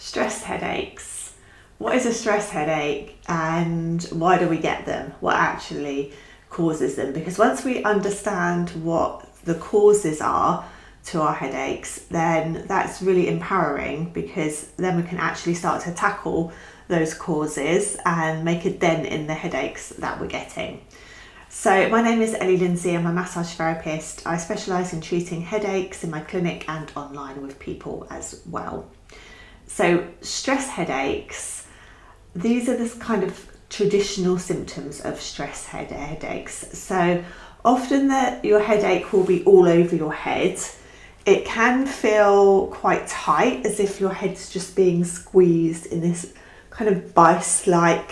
Stress headaches. What is a stress headache and why do we get them? What actually causes them? Because once we understand what the causes are to our headaches, then that's really empowering, because then we can actually start to tackle those causes and make a dent in the headaches that we're getting. So my name is Ellie Lindsay. I'm a massage therapist. I specialise in treating headaches in my clinic and online with people as well. So stress headaches, these are the kind of traditional symptoms of stress headaches. So often your headache will be all over your head. It can feel quite tight, as if your head's just being squeezed in this kind of vice-like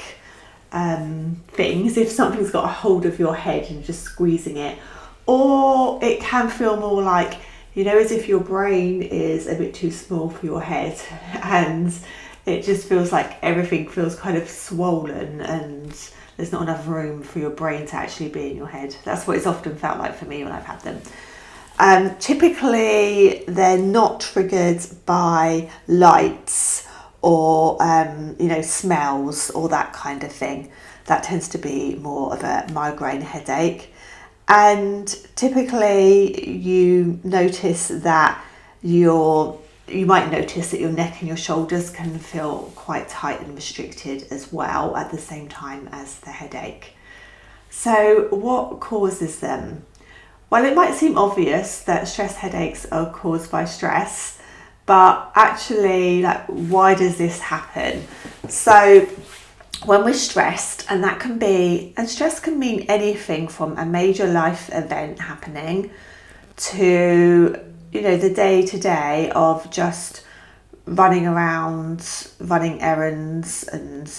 thing, as if something's got a hold of your head and just squeezing it. Or it can feel more like, as if your brain is a bit too small for your head, and it just feels like everything feels kind of swollen and there's not enough room for your brain to actually be in your head. That's what it's often felt like for me when I've had them. Typically, they're not triggered by lights or smells or that kind of thing. That tends to be more of a migraine headache. And typically you notice that you might notice that your neck and your shoulders can feel quite tight and restricted as well at the same time as the headache. So what causes them? Well, it might seem obvious that stress headaches are caused by stress, but actually, why does this happen? So when we're stressed, and stress can mean anything from a major life event happening to, the day-to-day of just running around, running errands and,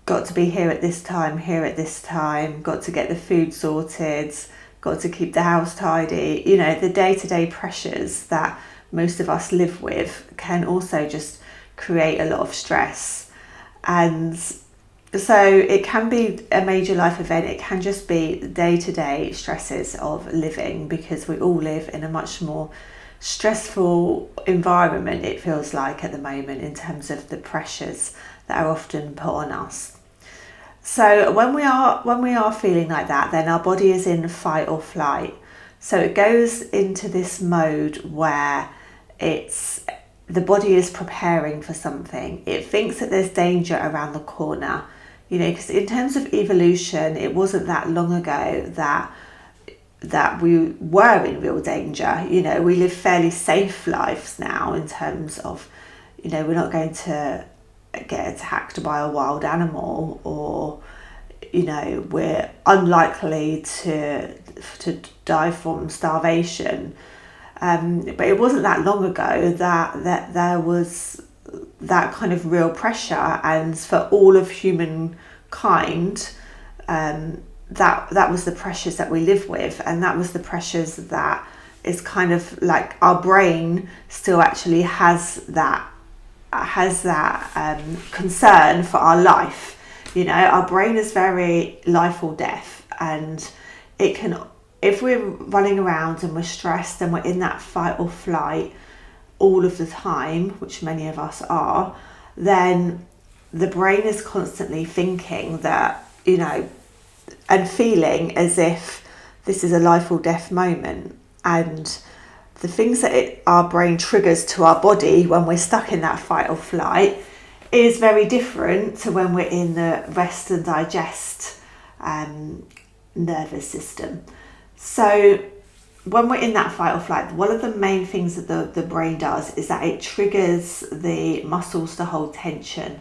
got to be here at this time, got to get the food sorted, got to keep the house tidy. The day-to-day pressures that most of us live with can also just create a lot of stress. And so it can be a major life event. It can just be day-to-day stresses of living, because we all live in a much more stressful environment, it feels like, at the moment, in terms of the pressures that are often put on us. So when we are feeling like that, then our body is in fight or flight. So it goes into this mode where the body is preparing for something. It thinks that there's danger around the corner, because in terms of evolution, it wasn't that long ago that we were in real danger. We live fairly safe lives now in terms of, we're not going to get attacked by a wild animal, or, we're unlikely to die from starvation. But it wasn't that long ago that there was that kind of real pressure, and for all of humankind, that was the pressures that we live with, and that was the pressures that is kind of like our brain still actually has that concern for our life. Our brain is very life or death, and it can, if we're running around and we're stressed and we're in that fight or flight all of the time, which many of us are, then the brain is constantly thinking that, and feeling as if this is a life or death moment. And the things that our brain triggers to our body when we're stuck in that fight or flight is very different to when we're in the rest and digest nervous system. So when we're in that fight or flight, one of the main things that the brain does is that it triggers the muscles to hold tension.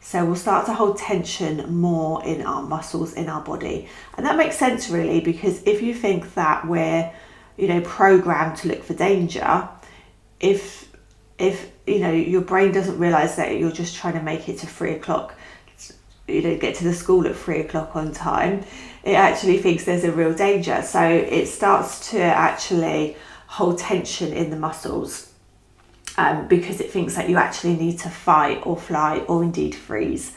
So we'll start to hold tension more in our muscles, in our body. And that makes sense, really, because if you think that we're, programmed to look for danger, if your brain doesn't realize that you're just trying to make it to 3:00, get to the school at 3:00 on time, it actually thinks there's a real danger. So it starts to actually hold tension in the muscles, because it thinks that you actually need to fight or flight or indeed freeze.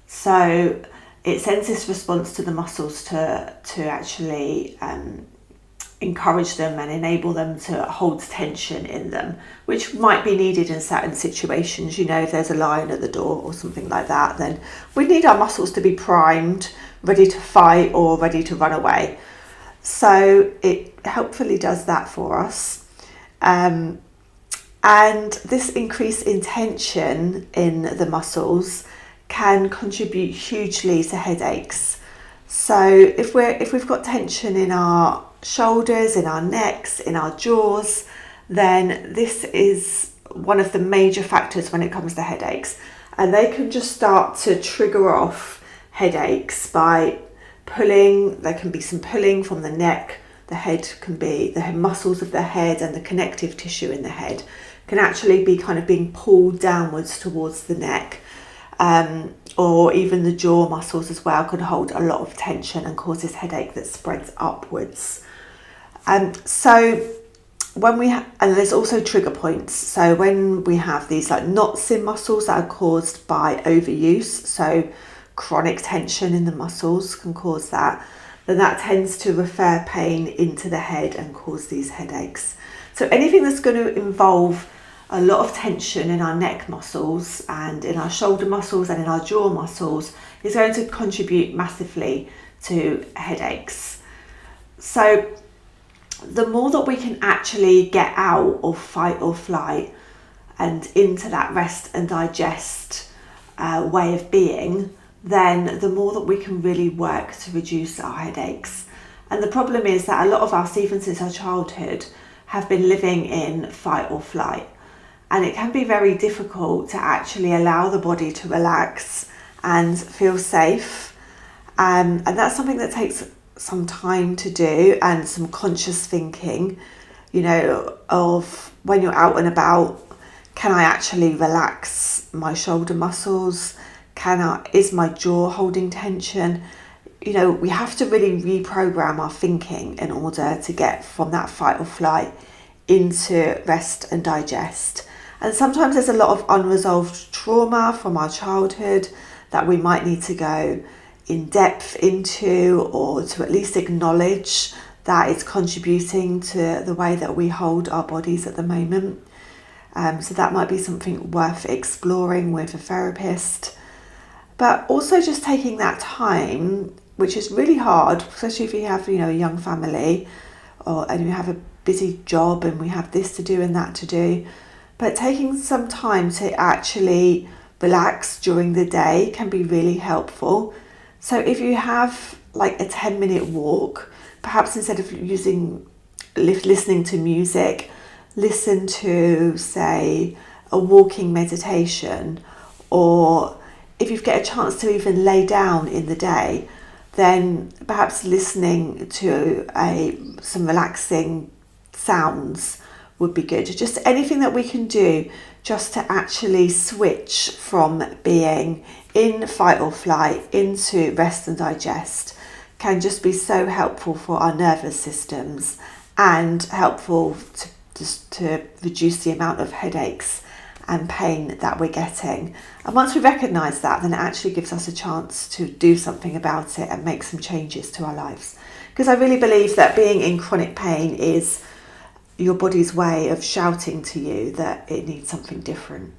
So it sends this response to the muscles to actually encourage them and enable them to hold tension in them, which might be needed in certain situations. You know, if there's a lion at the door or something like that, then we need our muscles to be primed, ready to fight or ready to run away. So it helpfully does that for us. And this increase in tension in the muscles can contribute hugely to headaches. So if we've got tension in our shoulders, in our necks, in our jaws, then this is one of the major factors when it comes to headaches. And they can just start to trigger off headaches by pulling. There can be some pulling from the neck. The head can be, the muscles of the head and the connective tissue in the head can actually be kind of being pulled downwards towards the neck. Or even the jaw muscles as well could hold a lot of tension and causes headache that spreads upwards. So when and there's also trigger points. So when we have these like knots in muscles that are caused by overuse, so chronic tension in the muscles can cause that, then that tends to refer pain into the head and cause these headaches. So anything that's going to involve a lot of tension in our neck muscles and in our shoulder muscles and in our jaw muscles is going to contribute massively to headaches. So the more that we can actually get out of fight or flight and into that rest and digest way of being, then the more that we can really work to reduce our headaches. And the problem is that a lot of us, even since our childhood, have been living in fight or flight. And it can be very difficult to actually allow the body to relax and feel safe. And that's something that takes some time to do and some conscious thinking, you know, of when you're out and about, can I actually relax my shoulder muscles? Is my jaw holding tension? You know, we have to really reprogram our thinking in order to get from that fight or flight into rest and digest. And sometimes there's a lot of unresolved trauma from our childhood that we might need to go in depth into, or to at least acknowledge that it's contributing to the way that we hold our bodies at the moment. So that might be something worth exploring with a therapist. But also just taking that time, which is really hard, especially if you have, you know, a young family and you have a busy job and we have this to do and that to do. But taking some time to actually relax during the day can be really helpful. So if you have like a 10-minute walk, perhaps instead of listening to music, listen to, say, a walking meditation, or if you get a chance to even lay down in the day, then perhaps listening to some relaxing sounds would be good. Just anything that we can do just to actually switch from being in fight or flight into rest and digest can just be so helpful for our nervous systems and helpful to reduce the amount of headaches and pain that we're getting. And once we recognise that, then it actually gives us a chance to do something about it and make some changes to our lives. Because I really believe that being in chronic pain is your body's way of shouting to you that it needs something different.